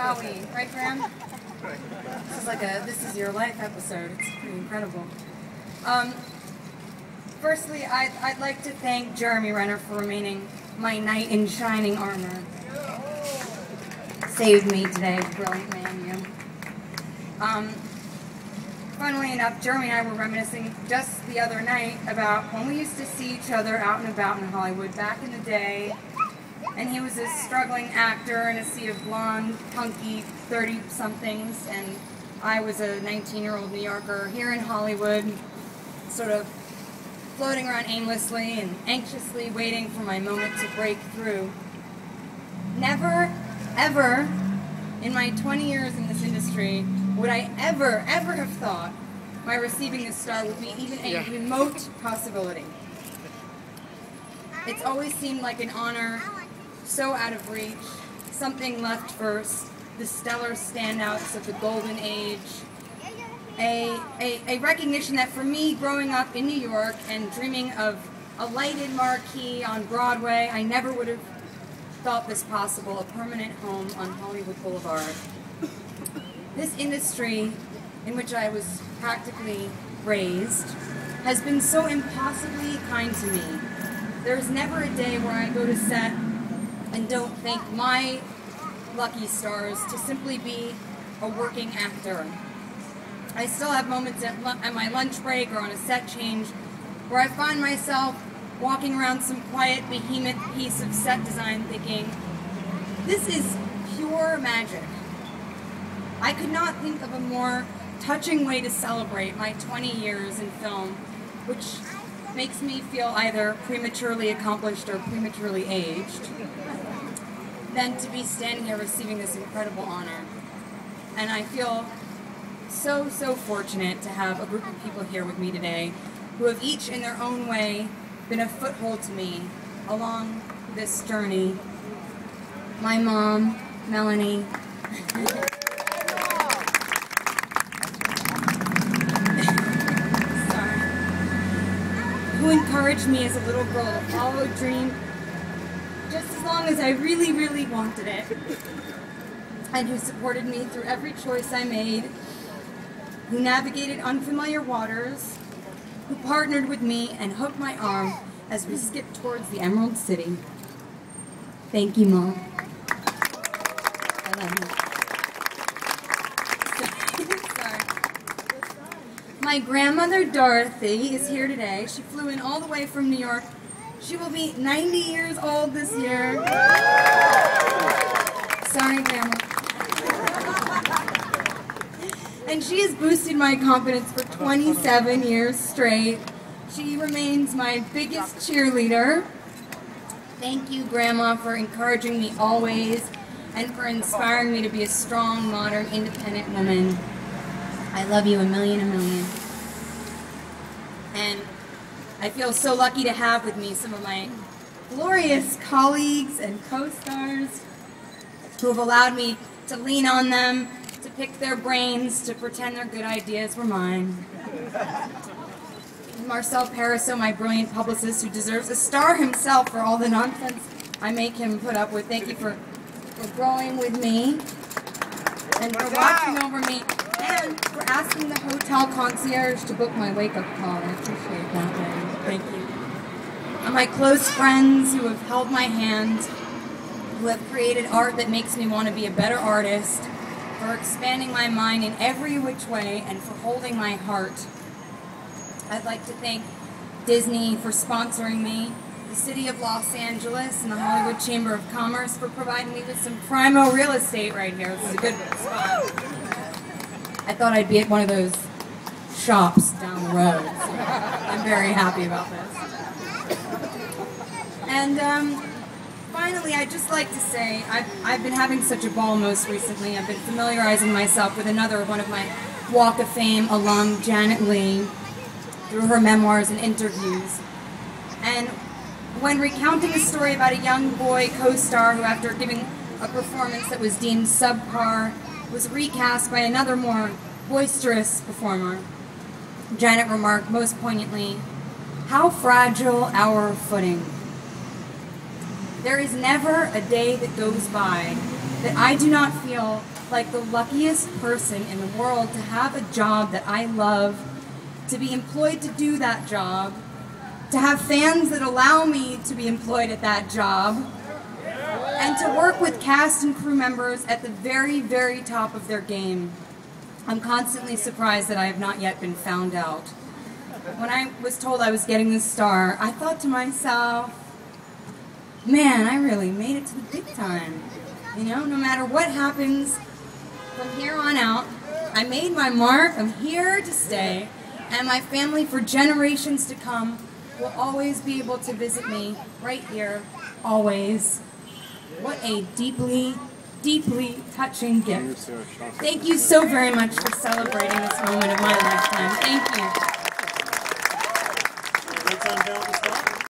shall we? Right, Graham? This is like a This Is Your Life episode. It's pretty incredible. Firstly, I'd like to thank Jeremy Renner for remaining my knight in shining armor. Saved me today, brilliant man, you. Funnily enough, Jeremy and I were reminiscing just the other night about when we used to see each other out and about in Hollywood back in the day, and he was a struggling actor in a sea of blonde, punky 30-somethings, and I was a 19-year-old New Yorker here in Hollywood, sort of floating around aimlessly and anxiously waiting for my moment to break through. Never, ever in my 20 years in this industry would I ever have thought my receiving a star would be even a remote possibility. It's always seemed like an honor so out of reach, something left for the stellar standouts of the golden age, a recognition that for me, growing up in New York and dreaming of a lighted marquee on Broadway, I never would have thought this possible, a permanent home on Hollywood Boulevard. This industry, in which I was practically raised, has been so impossibly kind to me. There's never a day where I go to set and don't thank my lucky stars to simply be a working actor. I still have moments at my lunch break or on a set change where I find myself walking around some quiet behemoth piece of set design thinking, this is pure magic. I could not think of a more touching way to celebrate my 20 years in film, which makes me feel either prematurely accomplished or prematurely aged, than to be standing here receiving this incredible honor. And I feel so fortunate to have a group of people here with me today who have each in their own way been a foothold to me along this journey. My mom, Melanie, who encouraged me as a little girl to follow a dream just as long as I really wanted it, and who supported me through every choice I made, who navigated unfamiliar waters, who partnered with me and hooked my arm as we skipped towards the Emerald City. Thank you, Mom. I love you. Sorry. My grandmother, Dorothy, is here today. She flew in all the way from New York. She will be 90 years old this year. Sorry, Grandma. And she has boosted my confidence for 27 years straight. She remains my biggest cheerleader. Thank you, Grandma, for encouraging me always and for inspiring me to be a strong, modern, independent woman. I love you a million. And I feel so lucky to have with me some of my glorious colleagues and co-stars who have allowed me to lean on them, to pick their brains, to pretend their good ideas were mine. Marcel Pariseau, my brilliant publicist, who deserves a star himself for all the nonsense I make him put up with. Thank you for growing with me and for watching over me and for asking the hotel concierge to book my wake-up call. I appreciate that. Thank you. And my close friends who have held my hand, who have created art that makes me want to be a better artist, for expanding my mind in every which way, and for holding my heart. I'd like to thank Disney for sponsoring me, the City of Los Angeles and the Hollywood Chamber of Commerce for providing me with some primo real estate right here. This is a good spot. I thought I'd be at one of those shops down the road, so I'm very happy about this. And finally, I'd just like to say, I've been having such a ball most recently. I've been familiarizing myself with one of my Walk of Fame alum, Janet Leigh, through her memoirs and interviews. And when recounting a story about a young boy co-star who, after giving a performance that was deemed subpar, was recast by another more boisterous performer, Janet remarked most poignantly, "How fragile our footing. There is never a day that goes by that I do not feel like the luckiest person in the world to have a job that I love, to be employed to do that job, to have fans that allow me to be employed at that job, and to work with cast and crew members at the very, very top of their game. I'm constantly surprised that I have not yet been found out. When I was told I was getting this star, I thought to myself, man, I really made it to the big time. You know, no matter what happens from here on out, I made my mark, I'm here to stay, and my family for generations to come will always be able to visit me right here, always. What a deeply, deeply touching gift. Thank you so very much for celebrating this moment of my lifetime. Thank you.